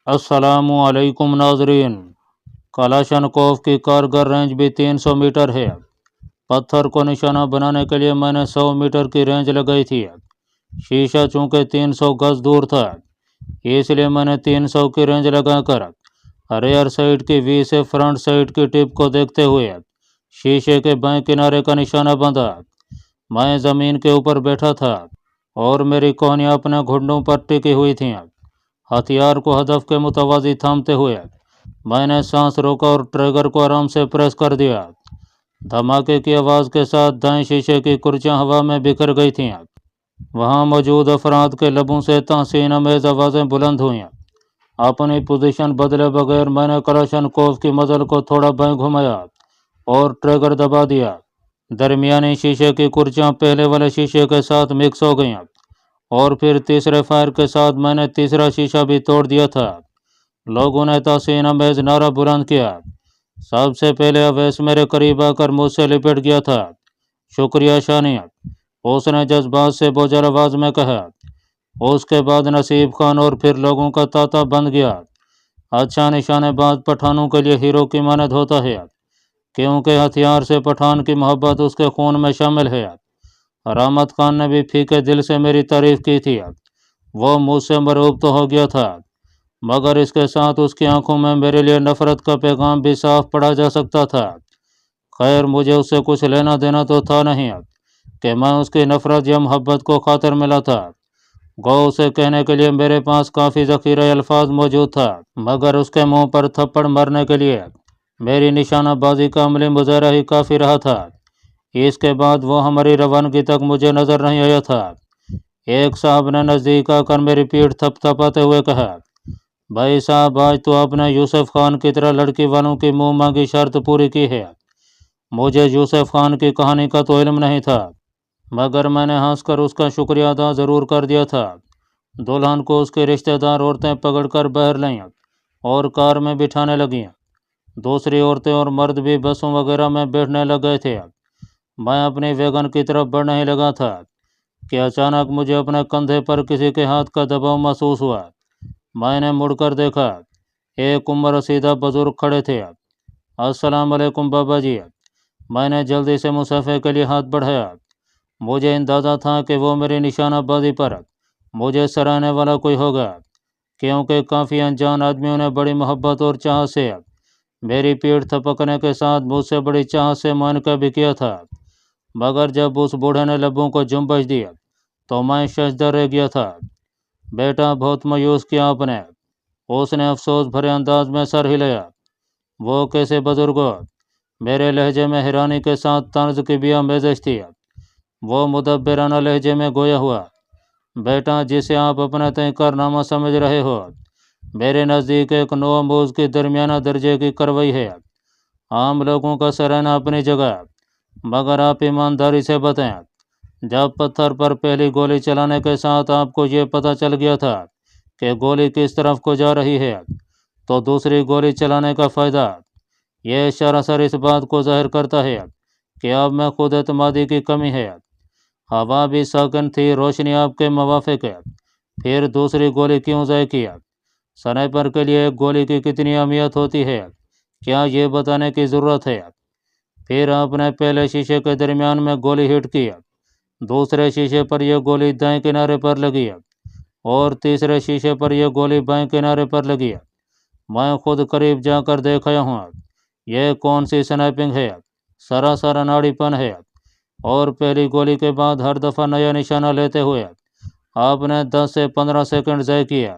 अस्सलामु अलैकुम नाजरीन। कलाशनकोव की कारगर रेंज भी 300 मीटर है। पत्थर को निशाना बनाने के लिए मैंने 100 मीटर की रेंज लगाई थी। शीशा चूंकि 300 गज दूर था, इसलिए मैंने 300 की रेंज लगाकर रेयर साइड की वी से फ्रंट साइड की टिप को देखते हुए शीशे के बाएं किनारे का निशाना बांधा। मैं ज़मीन के ऊपर बैठा था और मेरी कोहनियाँ अपने घुटनों पर टिकी हुई थीं। हथियार को हदफ के मुतवाजी थामते हुए मैंने सांस रोका और ट्रिगर को आराम से प्रेस कर दिया। धमाके की आवाज़ के साथ दाएं शीशे की कुर्सियां हवा में बिखर गई थीं। वहां मौजूद अफराद के लबों से तहसीन अमेज आवाज़ें बुलंद हुईं। अपनी पोजीशन बदले बगैर मैंने कलाशनकोव की मजल को थोड़ा बाएं घुमाया और ट्रिगर दबा दिया। दरमियानी शीशे की कुर्सियां पहले वाले शीशे के साथ मिक्स हो गईं और फिर तीसरे फायर के साथ मैंने तीसरा शीशा भी तोड़ दिया था। लोगों ने तहसीन अमेज नारा बुलंद किया। सबसे पहले अवैस मेरे करीब आकर मुझसे लिपट गया था। शुक्रिया शानिया, उसने जज्बात से बोझल आवाज में कहा। उसके बाद नसीब खान और फिर लोगों का तांता बंद गया। अच्छा निशानेबाज पठानों के लिए हीरो की मानद होता है, क्योंकि हथियार से पठान की मोहब्बत उसके खून में शामिल है। रहमत खान ने भी फीके दिल से मेरी तारीफ की थी। वो मुझसे मरूब तो हो गया था, मगर इसके साथ उसकी आंखों में मेरे लिए नफरत का पैगाम भी साफ पढ़ा जा सकता था। खैर, मुझे उससे कुछ लेना देना तो था नहीं कि मैं उसकी नफरत या मोहब्बत को खातिर मिला था। गो उसे कहने के लिए मेरे पास काफ़ी ज़ख़ीरा अल्फाज मौजूद था, मगर उसके मुंह पर थप्पड़ मारने के लिए मेरी निशानाबाजी का अमली मुजाहरा ही काफ़ी रहा था। इसके बाद वो हमारी रवानगी तक मुझे नज़र नहीं आया था। एक साहब ने नज़दीक आकर मेरी पीठ थपथपाते हुए कहा, भाई साहब, आज तो आपने यूसुफ खान की तरह लड़की वालों की मुंह मांगी शर्त पूरी की है। मुझे यूसुफ खान की कहानी का तो इल्म नहीं था, मगर मैंने हंसकर उसका शुक्रिया अदा ज़रूर कर दिया था। दुल्हन को उसके रिश्तेदार औरतें पकड़कर बाहर लाईं और कार में बिठाने लगीं। दूसरी औरतें और मर्द भी बसों वगैरह में बैठने लग गए थे। मैं अपनी वैगन की तरफ बढ़ने ही लगा था कि अचानक मुझे अपने कंधे पर किसी के हाथ का दबाव महसूस हुआ। मैंने मुड़कर देखा। एक उम्र रसीदा बुजुर्ग खड़े थे। अस्सलाम वालेकुम बाबा जी। मैंने जल्दी से मुसाफे के लिए हाथ बढ़ाया। मुझे अंदाज़ा था कि वो मेरी निशानाबाजी पर मुझे सराहने वाला कोई होगा, क्योंकि काफ़ी अनजान आदमियों ने बड़ी मोहब्बत और चाह से मेरी पीठ थपकने के साथ मुझसे बड़ी चाह से मुआनका भी किया था। मगर जब उस बूढ़े ने लबों को जुम्बश दिया तो मैं शजदा रह गया था। बेटा, बहुत मायूस किया आपने, उसने अफसोस भरे अंदाज में सर हिलाया। वो कैसे बुजुर्गो? मेरे लहजे में हैरानी के साथ तर्ज की भी आमेज़श थी। वो मुदब्बिराना लहजे में गोया हुआ, बेटा, जिसे आप अपना तय कारनामा समझ रहे हो, मेरे नज़दीक एक नौअमूज़ की दरमियाना दर्जे की कार्रवाई है। आम लोगों का सराहना अपनी जगह, मगर आप ईमानदारी से बताएं, जब पत्थर पर पहली गोली चलाने के साथ आपको ये पता चल गया था कि गोली किस तरफ को जा रही है, तो दूसरी गोली चलाने का फ़ायदा? यह सरासर इस बात को जाहिर करता है कि आप में खुद एतमादी की कमी है। हवा भी साकिन थी, रोशनी आपके मुवाफिक है, फिर दूसरी गोली क्यों ज़ाय किया? स्नाइपर के लिए एक गोली की कितनी अहमियत होती है, क्या ये बताने की ज़रूरत है? फिर आपने पहले शीशे के दरमियान में गोली हिट की, दूसरे शीशे पर यह गोली दाएं किनारे पर लगी और तीसरे शीशे पर यह गोली बाएं किनारे पर लगी। मैं खुद करीब जाकर देख आया हूँ। यह कौन सी स्नाइपिंग है? सरासर अनाड़ीपन है। और पहली गोली के बाद हर दफ़ा नया निशाना लेते हुए आपने 10 से 15 सेकंड ज़ाय किया।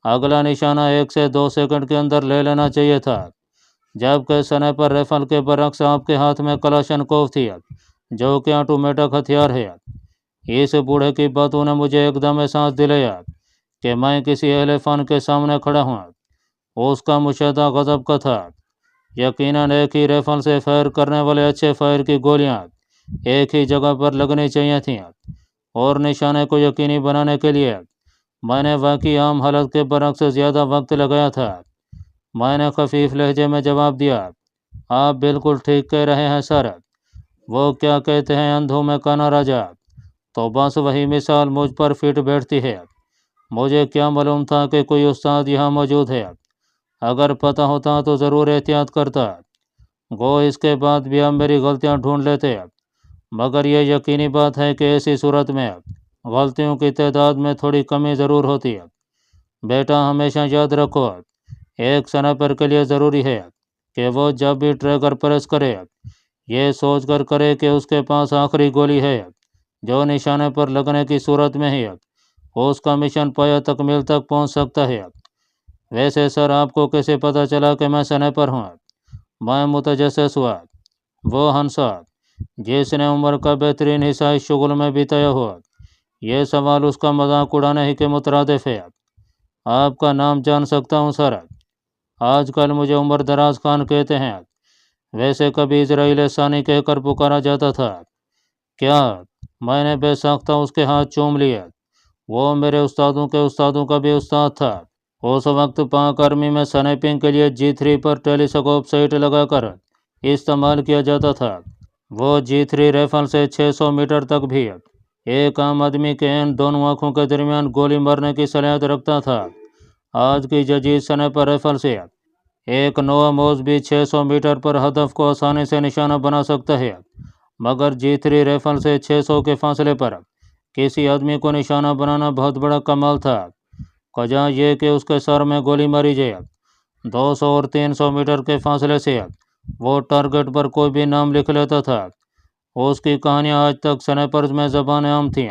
अगला निशाना 1 से 2 सेकंड के अंदर ले लेना चाहिए था, जबकि स्नाइपर राइफल के बरक्स आपके हाथ में कलाशनकोव थी, जो कि ऑटोमेटिक हथियार है। इस बूढ़े की बातों ने मुझे एकदम एहसास दिलाया कि मैं किसी अहले फ़न के सामने खड़ा हूँ। उसका मुशाहदा गज़ब का था। यकीनन एक ही राइफल से फायर करने वाले अच्छे फायर की गोलियाँ एक ही जगह पर लगनी चाहिए थीं, और निशाने को यकीनी बनाने के लिए मैंने वाकई आम हालत के बरक्स ज़्यादा वक्त लगाया था। मैंने खफीफ लहजे में जवाब दिया, आप बिल्कुल ठीक कह रहे हैं सर। वो क्या कहते हैं, अंधों में काना राजा। तो बस वही मिसाल मुझ पर फिट बैठती है। मुझे क्या मालूम था कि कोई उस्ताद यहाँ मौजूद है। अगर पता होता तो ज़रूर एहतियात करता। गो इसके बाद भी आप मेरी गलतियाँ ढूंढ लेते, मगर यह यकीनी बात है कि ऐसी सूरत में गलतियों की तादाद में थोड़ी कमी ज़रूर होती है। बेटा हमेशा याद रखो, एक स्नाइपर के लिए ज़रूरी है कि वो जब भी ट्रिगर प्रेस करे ये सोच कर करे कि उसके पास आखिरी गोली है, जो निशाने पर लगने की सूरत में ही उसका मिशन पाया तकमील तक पहुंच सकता है। वैसे सर, आपको कैसे पता चला कि मैं स्नाइपर हूँ? मैं मुतजस्सिस हुआ। वो हंसा, जिसने उम्र का बेहतरीन हिस्सा इस शुगल में बिताया हुआ। ये सवाल उसका मजाक उड़ाने ही के मुतरादिफ है। आपका नाम जान सकता हूँ सर? आजकल मुझे उमर दराज खान कहते हैं। वैसे कभी इजराइल सानी कहकर पुकारा जाता था। क्या? मैंने बेसाख्ता उसके हाथ चूम लिए। वो मेरे उस्तादों के उस्तादों का भी उस्ताद था। उस वक्त पाक आर्मी में स्नाइपिंग के लिए G3 पर टेलीस्कोप साइट लगाकर इस्तेमाल किया जाता था। वो G3 राइफल से 600 मीटर तक भी एक आम आदमी के इन दोनों आंखों के दरमियान गोली मारने की सलाहियत रखता था। आज की जदीद स्नाइपर राइफल से एक नोवा मोज भी 600 मीटर पर हदफ को आसानी से निशाना बना सकता है, मगर G3 राइफल से 600 के फासले पर किसी आदमी को निशाना बनाना बहुत बड़ा कमाल था। वजह यह कि उसके सर में गोली मारी जाए। 200 और 300 मीटर के फासले से वो टारगेट पर कोई भी नाम लिख लेता था। उसकी कहानियाँ आज तक स्नाइपर्स में ज़बान आम थीं।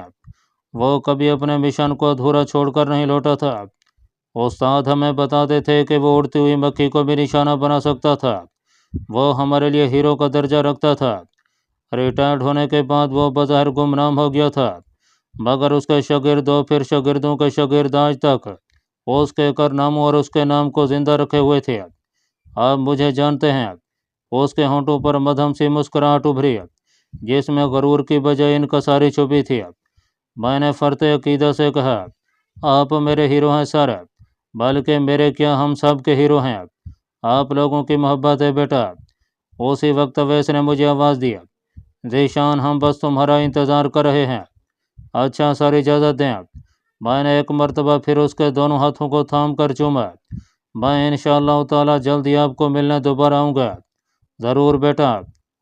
वो कभी अपने मिशन को अधूरा छोड़कर नहीं लौटा था। उस्ताद हमें बताते थे कि वो उड़ती हुई मक्खी को भी निशाना बना सकता था। वो हमारे लिए हीरो का दर्जा रखता था। रिटायर्ड होने के बाद वो बज़ाहिर गुमनाम हो गया था, मगर उसके शागिर्द और फिर शागिर्दों के शागिर्द आज तक उसके कारनामों और उसके नाम को जिंदा रखे हुए थे। आप मुझे जानते हैं। उसके होंठों पर मध्यम सी मुस्कुराहट उभरी, जिसमें गरूर की बजाय इनकसारी छुपी थी। मैंने फरते अकीदा से कहा, आप मेरे हीरो हैं सर, बल्कि मेरे क्या हम सब के हीरो हैं। आप लोगों की मोहब्बत है बेटा। उसी वक्त अवैस ने मुझे आवाज़ दी, ज़ीशान हम बस तुम्हारा इंतज़ार कर रहे हैं। अच्छा सर, इजाज़त दें। मैंने एक मरतबा फिर उसके दोनों हाथों को थाम कर चूमा। मैं इंशाअल्लाह ताला जल्द ही आपको मिलने दोबारा आऊँगा। ज़रूर बेटा।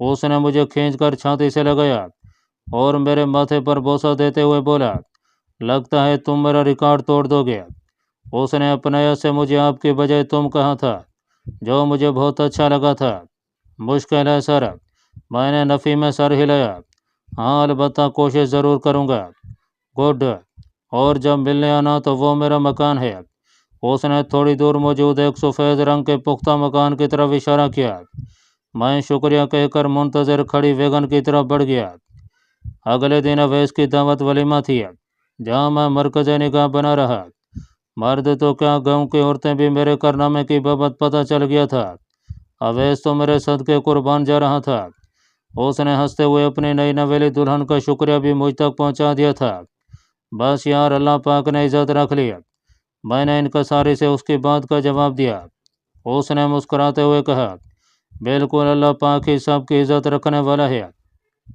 उसने मुझे खींचकर छाती से लगाया और मेरे माथे पर बोसा देते हुए बोला, लगता है तुम मेरा रिकॉर्ड तोड़ दोगे। उसने अपनाया से मुझे आपकी बजाय तुम कहा था, जो मुझे बहुत अच्छा लगा था। मुश्किल है सर। मैंने नफ़ी में सर हिलाया। हाँ अलबत्ता कोशिश ज़रूर करूँगा। गुड। और जब मिलने आना तो वो मेरा मकान है। उसने थोड़ी दूर मौजूद एक सफ़ेद रंग के पुख्ता मकान की तरफ इशारा किया। मैं शुक्रिया कहकर मुंतज़र खड़ी वैगन की तरफ बढ़ गया। अगले दिन अवैस की दावत वलीमा थी, जहाँ मैं मरकज़ निगाह बना रहा। मर्द तो क्या, गाँव की औरतें भी मेरे कारनामे की बाबत पता चल गया था। अवैस तो मेरे सदके कुर्बान जा रहा था। उसने हंसते हुए अपनी नई नवेली दुल्हन का शुक्रिया भी मुझ तक पहुंचा दिया था। बस यार, अल्लाह पाक ने इज़्ज़त रख लिया। मैंने इनकसारी से उसकी बात का जवाब दिया। उसने मुस्कुराते हुए कहा, बिल्कुल, अल्लाह पाक ही सब की इज़्ज़त रखने वाला है।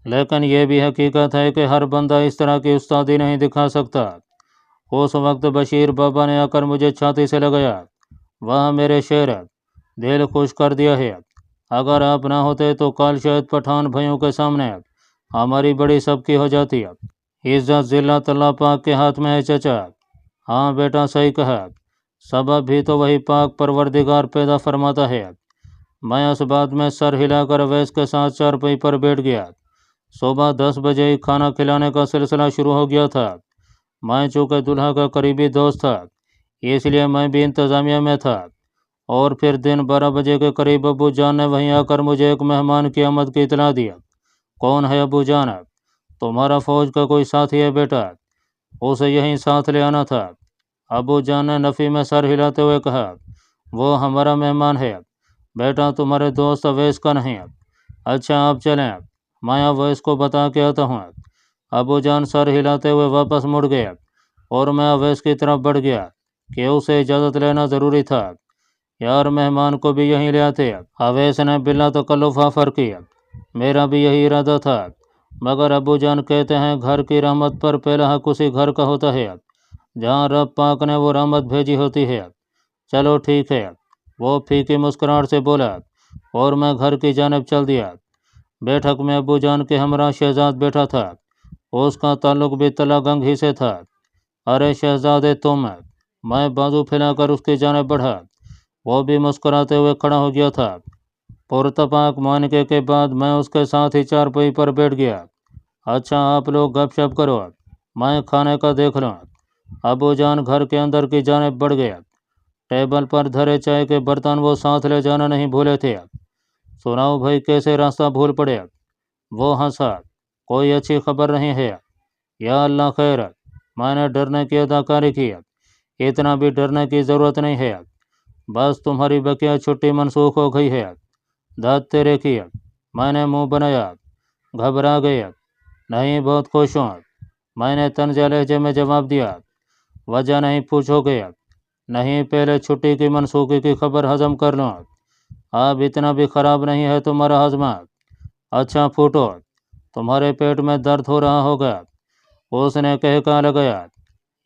लेकिन यह भी हकीकत है कि हर बंदा इस तरह की उस्तादी नहीं दिखा सकता। उस वक्त बशीर बाबा ने आकर मुझे छाती से लगाया। वह मेरे शेर, दिल खुश कर दिया है। अगर आप ना होते तो कल शायद पठान भाइयों के सामने हमारी बड़ी सबकी हो जाती। इज्जत जिल्लत अल्लाह पाक के हाथ में है चचा। हाँ बेटा, सही कहा। सबब भी तो वही पाक परवरदिगार पैदा फरमाता है। मैं उस बात में सर हिलाकर अवैस के साथ चारपाई पर बैठ गया। सुबह 10 बजे ही खाना खिलाने का सिलसिला शुरू हो गया था। मैं चूँकि दुल्हा का करीबी दोस्त था, इसलिए मैं भी इंतज़ामिया में था। और फिर दिन 12 बजे के करीब अबू जान ने वहीं आकर मुझे एक मेहमान की आमद की इतला दिया। कौन है अबू जान? तुम्हारा फौज का कोई साथी है बेटा, उसे यहीं साथ ले आना था। अबू जान ने नफ़ी में सर हिलाते हुए कहा, वो हमारा मेहमान है बेटा, तुम्हारे दोस्त अवैस का नहीं। अच्छा आप चलें, मैं अवैस को बता के आता हूँ। अबू जान सर हिलाते हुए वापस मुड़ गए और मैं अवैस की तरफ बढ़ गया कि उसे इजाज़त लेना ज़रूरी था। यार, मेहमान को भी यहीं ले आते। अवैस ने बिला तकल्लुफ़ ऑफ़र किया। मेरा भी यही इरादा था, मगर अबू जान कहते हैं घर की रहमत पर पहला हक उसी घर का होता है जहाँ रब पाक ने वो रहमत भेजी होती है। चलो ठीक है, वो फीकी मुस्कुराहट से बोला और मैं घर की जानिब चल दिया। बैठक में अबू जान के हमरा शहजाद बैठा था। उसका ताल्लुक भी तलागंग ही से था। अरे शहजादे तुम, मैं बाजू फैलाकर उसकी जानिब बढ़ा। वो भी मुस्कुराते हुए खड़ा हो गया था। पुरतपाक मानके के बाद मैं उसके साथ ही चारपाई पर बैठ गया। अच्छा आप लोग गपशप करो, मैं खाने का देख लूँ। अबू जान घर के अंदर की जानिब बढ़ गया। टेबल पर धरे चाय के बर्तन वो साथ ले जाना नहीं भूले थे। सुनाओ भाई कैसे रास्ता भूल पड़े? वो हंसा। कोई अच्छी खबर नहीं है? या अल्लाह खैर, मैंने डरने की अदाकारी की। इतना भी डरने की ज़रूरत नहीं है। बस तुम्हारी बकिया छुट्टी मनसूख हो गई है। दाद तेरे की, मैंने मुंह बनाया। घबरा गया। नहीं बहुत खुश हूँ, मैंने तंज़ लहजे में जवाब दिया। वजह नहीं पूछोगे? नहीं पहले छुट्टी की मनसूखी की खबर हजम कर लो। अब इतना भी ख़राब नहीं है तुम्हारा हजमा। अच्छा फूटो, तुम्हारे पेट में दर्द हो रहा होगा। उसने कहका लगाया।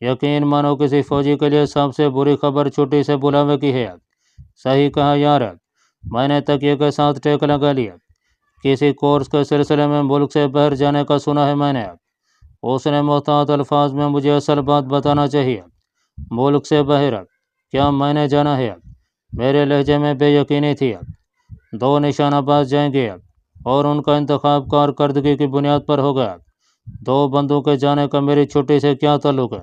यकीन मानो किसी फौजी के लिए सबसे बुरी खबर छुट्टी से बुलावे की है। सही कहा यार, मैंने तकिए के साथ टेक लगा लिया। किसी कोर्स के सिलसिले में मुल्क से बाहर जाने का सुना है मैंने। उसने मोहतात अल्फाज में मुझे असल बात बताना चाहिए। मुल्क से बाहर क्या मैंने जाना है? मेरे लहजे में बेयकीनी थी। 2 निशानाबाज जाएंगे और उनका इंतखाब कारकर्दगी की बुनियाद पर होगा। 2 बंदूकें जाने का मेरी छुट्टी से क्या ताल्लुक है?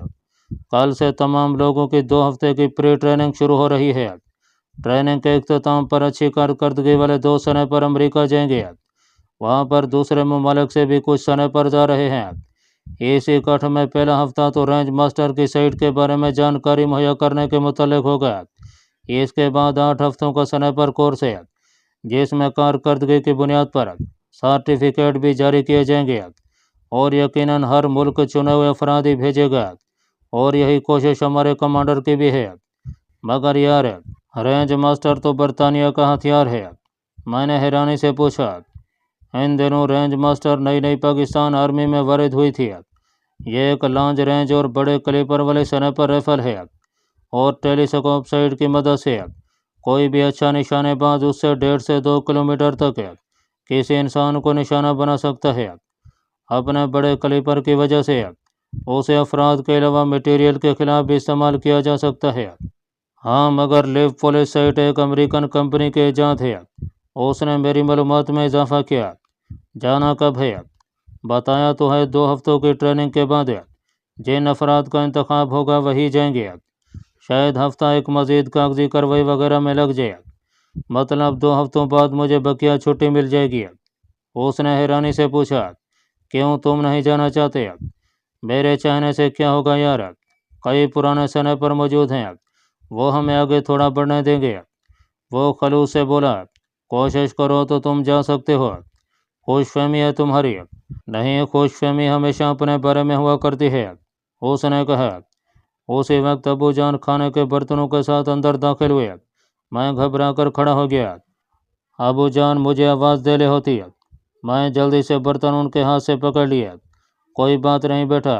कल से तमाम लोगों की 2 हफ्ते की प्री ट्रेनिंग शुरू हो रही है। ट्रेनिंग के इख्तिताम पर अच्छी कारकर्दगी वाले 2 स्नाइपर अमेरिका जाएंगे। वहाँ पर दूसरे ममालिक से भी कुछ स्नाइपर जा रहे हैं। इसी कठ में पहला हफ्ता तो रेंज मास्टर की साइट के बारे में जानकारी मुहैया करने के मुतालिक होगा। इसके बाद 8 हफ्तों का स्नाइपर कोर्स है, जिसमें कारकर्दगी की बुनियाद पर सर्टिफिकेट भी जारी किए जाएंगे और यकीनन हर मुल्क चुने हुए अफराद ही भेजेगा। और यही कोशिश हमारे कमांडर की भी है। मगर यार, रेंज मास्टर तो बरतानिया का हथियार है। मैंने हैरानी से पूछा। इन दिनों रेंज मास्टर नई नई पाकिस्तान आर्मी में वारिद हुई थी। ये एक लॉन्ग रेंज और बड़े कलीपर वाले स्नाइपर राइफल है और टेलीस्कोप साइट की मदद से कोई भी अच्छा निशानेबाज उससे 1.5 से 2 किलोमीटर तक किसी इंसान को निशाना बना सकता है। अपने बड़े कलीपर की वजह से उसे अफराद के अलावा मटेरियल के खिलाफ भी इस्तेमाल किया जा सकता है। हाँ मगर लिव पुलिस साइट एक अमेरिकन कंपनी के ईजाद है। उसने मेरी मालूमात में इजाफा किया। जाना कब है? बताया तो है 2 हफ्तों की ट्रेनिंग के बाद जिन अफराद का इंतखाब होगा वही जाएंगे। शायद हफ्ता एक मज़ीद कागजी कार्रवाई वगैरह में लग जाए। मतलब 2 हफ्तों बाद मुझे बकिया छुट्टी मिल जाएगी। उसने हैरानी से पूछा। क्यों तुम नहीं जाना चाहते? मेरे चाहने से क्या होगा यार, कई पुराने स्नाइपर मौजूद हैं, वो हमें आगे थोड़ा बढ़ने देंगे। वो खलूस से बोला। कोशिश करो तो तुम जा सकते हो। खुशफहमी है तुम्हारी। नहीं, खुशफहमी हमेशा अपने बारे में हुआ करती है, उसने कहा। उसी वक्त अबू जान खाने के बर्तनों के साथ अंदर दाखिल हुए। मैं घबरा कर खड़ा हो गया। अबू जान मुझे आवाज़ दे ले होती है। मैं जल्दी से बर्तन उनके हाथ से पकड़ लिया। कोई बात नहीं बेटा,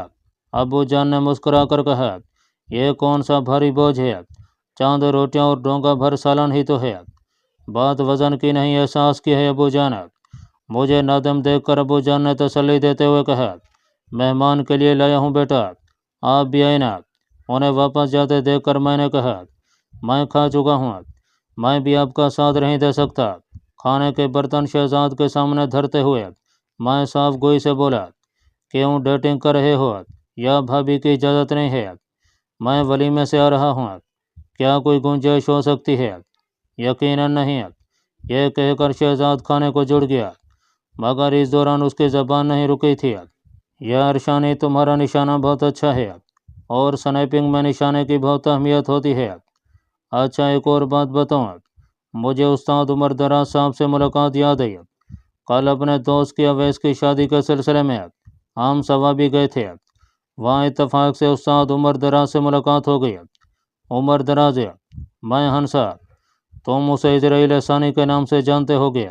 अबू जान ने मुस्कुरा कर कहा। यह कौन सा भारी बोझ है? चांद रोटियां और डोंगा भर सालन ही तो है। बात वजन की नहीं, एहसास की है अबू जान। मुझे नादम देखकर अबू जान ने तसल्ली देते हुए कहा। मेहमान के लिए लाया हूँ बेटा, आप भी आए ना। उन्हें वापस जाते देखकर मैंने कहा। मैं खा चुका हूँ, मैं भी आपका साथ नहीं दे सकता। खाने के बर्तन शहजाद के सामने धरते हुए मैं साफ गोई से बोला। क्यों डेटिंग कर रहे हो या भाभी की इजाज़त नहीं है? मैं वलीमे से आ रहा हूँ, क्या कोई गुंजाइश हो सकती है? यकीनन नहीं। यह कहकर शहजाद खाने को जुड़ गया, मगर इस दौरान उसकी ज़बान नहीं रुकी थी। यह अरशानी तुम्हारा निशाना बहुत अच्छा है और स्नाइपिंग में निशाने की बहुत अहमियत होती है। अच्छा एक और बात बताऊँ, मुझे उस्ताद उमर दराज साहब से मुलाकात याद आई। कल अपने दोस्त की अवैस की शादी के सिलसिले में हम सवा भी गए थे। वहाँ इत्तफाक से उस्ताद उमर दराज से मुलाकात हो गई। उमर दराज, मैं हंसा। तुम उसे इजराइल सानी के नाम से जानते होगे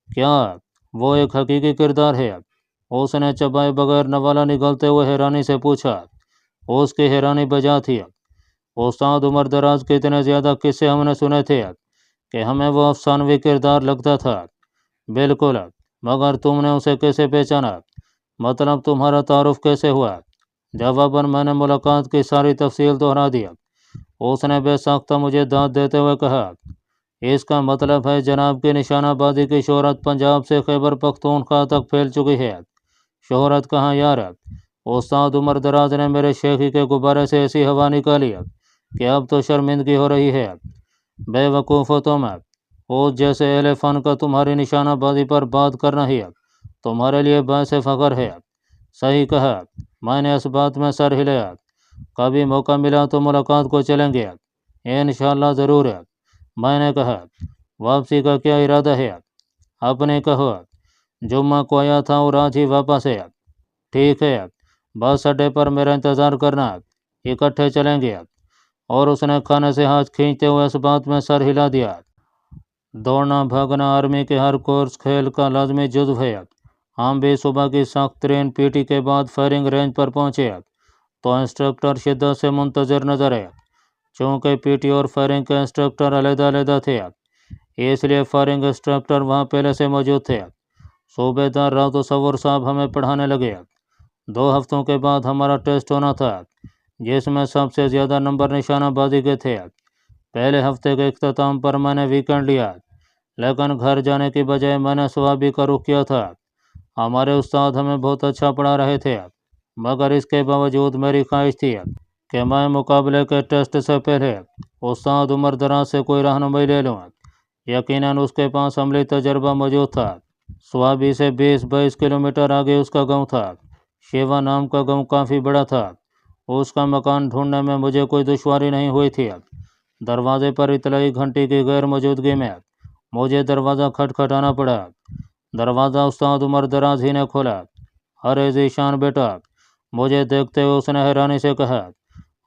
क्या? वो एक हकीकी किरदार है, उसने चबाए बगैर नवाला निगलते हुए हैरानी से पूछा। اس की हैरानी बजा थी। उस्ताद उमर दराज के इतने ज़्यादा किस्से हमने सुने थे कि हमें वो अफसानवी किरदार लगता था। बिल्कुल, मगर तुमने उसे कैसे पहचाना? मतलब तुम्हारा तारुफ कैसे हुआ? जवाबन मैंने मुलाकात की सारी तफसील दोहरा दिया। उसने बेसाख्ता मुझे दांत देते हुए कहा, इसका मतलब है जनाब की निशानाबाजी की शोहरत पंजाब से खैबर पख्तूनख्वा तक फैल चुकी है। शोहरत कहाँ यार? उस्ताद उमर दराज ने मेरे शेखी के गुब्बारे से ऐसी हवा निकाली कि अब तो शर्मिंदगी हो रही है। बेवकूफ़ हो तुम। वो जैसे एले फन का तुम्हारी निशानाबाजी पर बात करना ही तुम्हारे लिए बायस फ़ख्र है। सही कहा। मैंने इस बात में सर हिलाया। कभी मौका मिला तो मुलाकात को चलेंगे, इंशाअल्लाह ज़रूर। मैंने कहा, वापसी का क्या इरादा है? आपने कहो, जुम्मा को आया था और आज ही वापस है। ठीक है, बस अड्डे पर मेरा इंतज़ार करना, इकट्ठे चलेंगे। और उसने खाने से हाथ खींचते हुए इस बात में सर हिला दिया। दौड़ना भागना आर्मी के हर कोर्स खेल का लाजमी जुज़्व है। हम भी सुबह की सख्त ट्रेन पीटी के बाद फायरिंग रेंज पर पहुंचे तो इंस्ट्रक्टर शिद्दत से मुंतज़र नजर है। चूँकि पीटी और फायरिंग के इंस्ट्रक्टर अलग-अलग थे, इसलिए फायरिंग इंस्ट्रक्टर वहाँ पहले से मौजूद थे। सूबेदार राव तसव्वुर साहब हमें पढ़ाने लगे। 2 हफ्तों के बाद हमारा टेस्ट होना था, जिसमें सबसे ज़्यादा नंबर निशानाबाजी के थे। पहले हफ्ते के इख्तिताम पर मैंने वीकेंड लिया, लेकिन घर जाने की बजाय मैंने स्वाबी का रुख किया था। हमारे उस्ताद हमें बहुत अच्छा पढ़ा रहे थे, मगर इसके बावजूद मेरी ख्वाहिश थी कि मैं मुकाबले के टेस्ट से पहले उस्ताद उमर दराज से कोई रहनुमाई ले लूँ। यकीनन उसके पास अमली तजर्बा मौजूद था। स्वाबी से 20-22 किलोमीटर आगे उसका गांव था। शेवा नाम का गांव काफ़ी बड़ा था। उसका मकान ढूंढने में मुझे कोई दुश्वारी नहीं हुई थी। दरवाजे पर इतलाई घंटी की गैर मौजूदगी में मुझे दरवाज़ा खटखटाना पड़ा। दरवाज़ा उस्ताद उमर दराज ही ने खोला। अरे ज़ीशान बेटा, मुझे देखते हुए उसने हैरानी से कहा,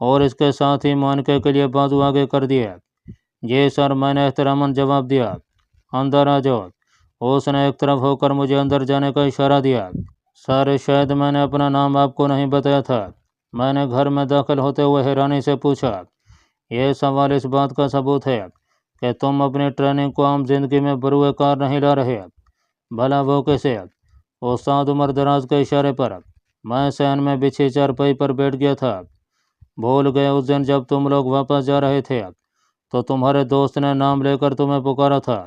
और इसके साथ ही मानके के लिए बाजू आगे कर दिए। जी सर, मैंने एहतरामन जवाब दिया। अंदर आ जाओ। उसने एक तरफ होकर मुझे अंदर जाने का इशारा दिया। सर, शायद मैंने अपना नाम आपको नहीं बताया था। मैंने घर में दाखिल होते हुए हैरानी से पूछा। यह सवाल इस बात का सबूत है कि तुम अपनी ट्रेनिंग को आम जिंदगी में बरूए कार नहीं ला रहे। भला वो कैसे? उस्ताद उमर दराज के इशारे पर मैं सहन में बिछी चारपाई पर बैठ गया था। भूल गए उस दिन जब तुम लोग वापस जा रहे थे तो तुम्हारे दोस्त ने नाम लेकर तुम्हें पुकारा था,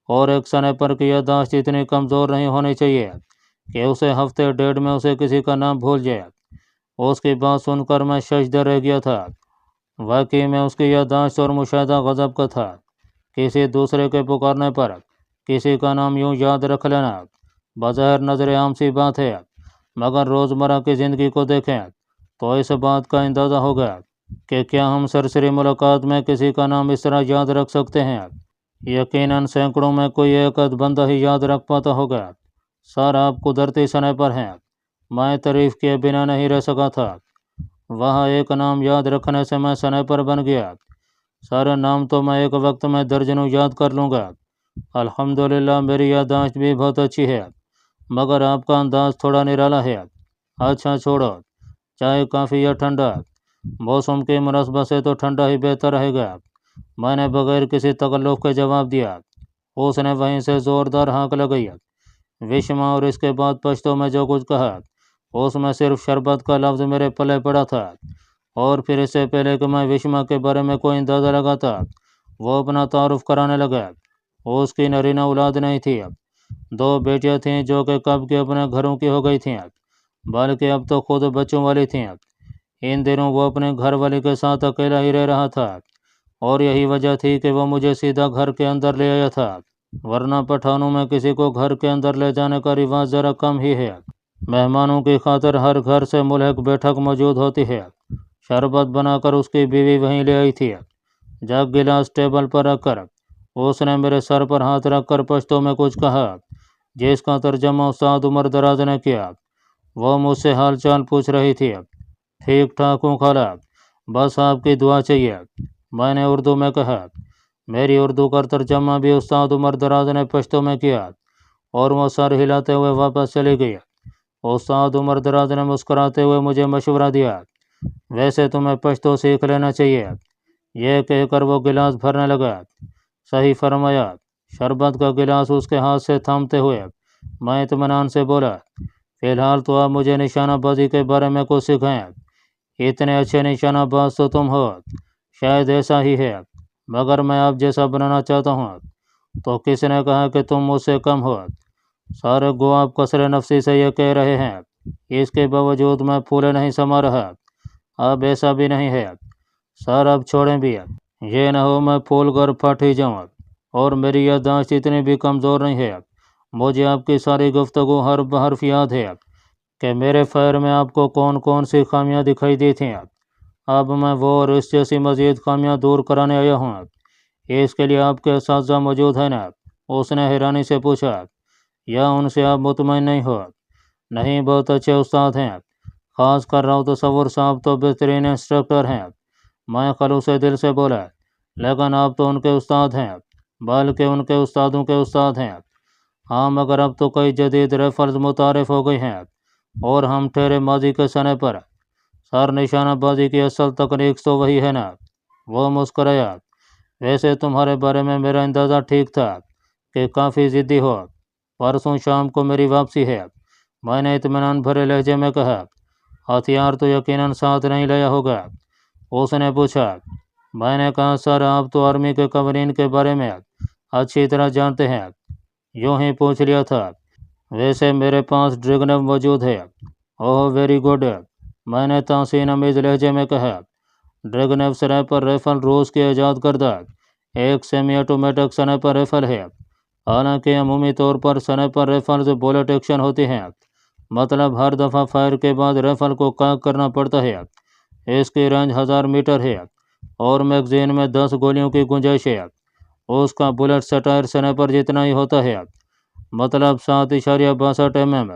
और एक स्नाइपर की याददाश्त इतनी कमज़ोर नहीं होनी चाहिए कि उसे हफ्ते डेढ़ में उसे किसी का नाम भूल जाए। उसकी बात सुनकर मैं शशदर रह गया था। वाकई में उसकी याददाश्त और मुशाहिदा गज़ब का था। किसी दूसरे के पुकारने पर किसी का नाम यूं याद रख लेना बज़ाहिर नज़र आम सी बात है, मगर रोज़मर्रा की ज़िंदगी को देखें तो इस बात का अंदाज़ा होगा कि क्या हम सरसरी मुलाकात में किसी का नाम इस तरह याद रख सकते हैं। यकीनन सैकड़ों में कोई एक अद बंदा ही याद रख पाता होगा। सर, आप कुदरती स्नाइपर हैं। मैं तारीफ़ किए बिना नहीं रह सका था। वहाँ एक नाम याद रखने से मैं स्नाइपर बन गया। सारे नाम तो मैं एक वक्त में दर्जनों याद कर लूँगा। अल्हम्दुलिल्लाह मेरी याददाश्त भी बहुत अच्छी है, मगर आपका अंदाज़ थोड़ा निराला है। अच्छा छोड़ो, चाय काफ़ी या ठंडा? मौसम की मुनासबत से तो ठंडा ही बेहतर रहेगा। मैंने बगैर किसी तकल्लुफ़ के जवाब दिया। उसने वहीं से ज़ोरदार हाँक लगाई। विषमा और इसके बाद पश्तो में जो कुछ कहा उसमें सिर्फ शरबत का लफ्ज़ मेरे पले पड़ा था। और फिर इससे पहले कि मैं विषमा के बारे में कोई अंदाज़ा लगाता, वो अपना तारुफ कराने लगा। उसकी नरीना औलाद नहीं थी। 2 बेटियां थीं जो कि कब के अपने घरों की हो गई थीं, बल्कि अब तो खुद बच्चों वाली थीं। इन दिनों वो अपने घर वाली के साथ अकेला ही रह रहा था, और यही वजह थी कि वो मुझे सीधा घर के अंदर ले आया था, वरना पठानों में किसी को घर के अंदर ले जाने का रिवाज ज़रा कम ही है। मेहमानों की खातिर हर घर से मुल्हक बैठक मौजूद होती है। शरबत बनाकर उसकी बीवी वहीं ले आई थी। जग गिलास टेबल पर रखकर उसने मेरे सर पर हाथ रखकर पश्तो में कुछ कहा, जिसका तर्जमा उस्ताद उमर दराज ने किया। वो मुझसे हाल चाल पूछ रही थी। ठीक ठाक हूँ खाला, बस आपकी दुआ चाहिए, मैंने उर्दू में कहा। मेरी उर्दू का तर्जमा भी उस्ताद उमर दराज ने पश्तो में किया, और वो सर हिलाते हुए वापस चली गई। उस्ताद उमर दराज ने मुस्कुराते हुए मुझे मशवरा दिया, ویسے تمہیں پشتو سیکھ لینا چاہیے۔ یہ کہہ کر وہ گلاس بھرنے لگا۔ صحیح فرمایا۔ شربت کا گلاس اس کے ہاتھ سے تھامتے ہوئے میں اطمینان سے بولا، فی الحال تو آپ مجھے نشانہ بازی کے بارے میں کچھ سکھائیں۔ اتنے اچھے نشانہ باز تو تم ہو، شاید ایسا ہی ہے، مگر میں آپ جیسا بنانا چاہتا ہوں۔ تو کس نے کہا کہ تم مجھ سے کم ہو؟ سارے گو آپ کثر نفسی سے یہ کہہ رہے ہیں، اس کے باوجود میں پھولے نہیں سما رہا۔ اب ایسا بھی نہیں ہے سر، اب چھوڑیں بھی، یہ نہ ہو میں پھول کر پھٹ ہی جاؤں۔ اور میری یادداشت اتنی بھی کمزور نہیں ہے، مجھے آپ کی ساری گفتگو حرف بحرف یاد ہے کہ میرے فائر میں آپ کو کون کون سی خامیاں دکھائی دی تھیں۔ اب میں وہ اور اس جیسی مزید خامیاں دور کرانے آیا ہوں۔ اس کے لیے آپ کے اساتذہ موجود ہیں نا؟ اس نے حیرانی سے پوچھا۔ یا ان سے آپ مطمئن نہیں ہو؟ نہیں، بہت اچھے استاد ہیں، خاص کر راؤ تصور صاحب تو بہترین انسٹرکٹر ہیں۔ میں خلوص دل سے بولا، لیکن آپ تو ان کے استاد ہیں، بلکہ ان کے استادوں کے استاد ہیں۔ ہاں، مگر اب تو کئی جدید ریفلز متعارف ہو گئی ہیں اور ہم ٹھہرے ماضی کے سنے پر۔ سر، نشانہ بازی کی اصل تکنیک تو وہی ہے نا؟ وہ مسکرایا۔ ویسے تمہارے بارے میں میرا اندازہ ٹھیک تھا کہ کافی ضدی ہو۔ پرسوں شام کو میری واپسی ہے، میں نے اطمینان بھرے لہجے میں کہا۔ ہتھیار تو یقیناً ساتھ نہیں لیا ہوگا؟ اس نے پوچھا۔ میں نے کہا، سر آپ تو آرمی کے قوانین کے بارے میں اچھی طرح جانتے ہیں، یوں ہی پوچھ لیا تھا۔ ویسے میرے پاس ڈریگنو موجود ہے۔ اوہ ویری گڈ، میں نے تحسین آمیز لہجے میں کہا۔ ڈریگنو سنائپر رائفل روس کی ایجاد کردہ ایک سیمی آٹومیٹک سنائپر رائفل ہے۔ حالانکہ عمومی طور پر سنائپر رائفلز بولٹ ایکشن ہوتی ہیں، مطلب ہر دفعہ فائر کے بعد رائفل کو کاک کرنا پڑتا ہے۔ اس کی رینج 1000 میٹر ہے اور میگزین میں 10 گولیوں کی گنجائش ہے۔ اس کا بلٹ سٹائر سنائپر جتنا ہی ہوتا ہے، مطلب 7.62 mm۔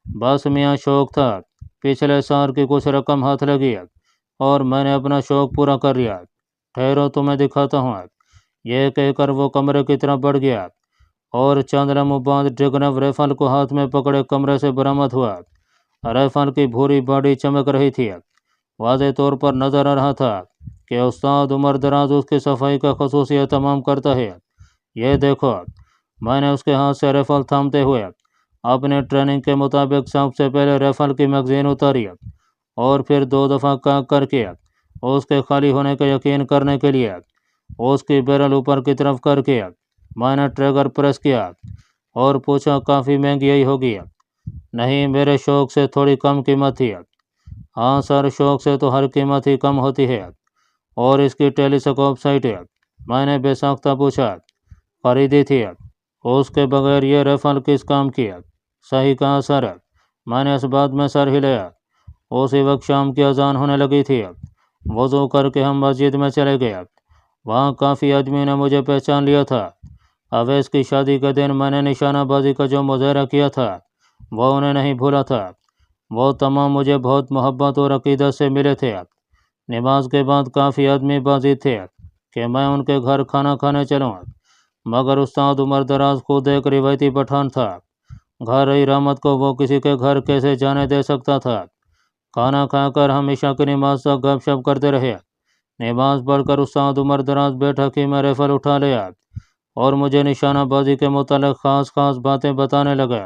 بس میاں شوق تھا، پچھلے سال کی کچھ رقم ہاتھ لگی اور میں نے اپنا شوق پورا کر لیا۔ ٹھہرو تمہیں دکھاتا ہوں۔ یہ کہہ کر وہ کمرے کی طرف بڑھ گیا اور چند لمحوں بعد ڈریگنو رائفل کو ہاتھ میں پکڑے کمرے سے برآمد ہوا۔ رائفل کی بھوری باڈی چمک رہی تھی، واضح طور پر نظر آ رہا تھا کہ استاد عمر دراز اس کی صفائی کا خصوصی اہتمام کرتا ہے۔ یہ دیکھو، میں نے اس کے ہاتھ سے رائفل تھامتے ہوئے اپنے ٹریننگ کے مطابق سب سے پہلے رائفل کی میگزین اتاری اور پھر 2 دفعہ کاک کر کے اس کے خالی ہونے کا یقین کرنے کے لیے اس کی بیرل اوپر کی طرف کر کے میں نے ٹریگر پریس کیا اور پوچھا، کافی مہنگی ہی ہوگی؟ نہیں، میرے شوق سے تھوڑی کم قیمت تھی۔ ہاں سر، شوق سے تو ہر قیمت ہی کم ہوتی ہے۔ اور اس کی ٹیلیسکوپ سائٹ میں نے بے ساختہ پوچھا۔ خریدی تھی۔ اس کے بغیر یہ رائفل کس کام کی؟ صحیح کہا سر، میں نے اس بات میں سر ہلایا۔ اسی وقت شام کی اذان ہونے لگی تھی۔ وضو کر کے ہم مسجد میں چلے گئے۔ وہاں کافی آدمی نے مجھے پہچان لیا تھا۔ اویس کی شادی کے دن میں نے نشانہ بازی کا جو مظاہرہ کیا تھا وہ انہیں نہیں بھولا تھا۔ وہ تمام مجھے بہت محبت اور عقیدت سے ملے تھے۔ نماز کے بعد کافی آدمی بازی تھے کہ میں ان کے گھر کھانا کھانے چلوں، مگر استاد عمر دراز خود ایک روایتی پٹھان تھا، گھر رحمت کو وہ کسی کے گھر کیسے جانے دے سکتا تھا؟ کھانا کھا کر ہم عشاء کی نماز تک گپ شپ کرتے رہے۔ نماز پڑھ کر استاد عمر دراز بیٹھک ہی میں رائفل اٹھا لیا اور مجھے نشانہ بازی کے متعلق خاص باتیں بتانے لگا۔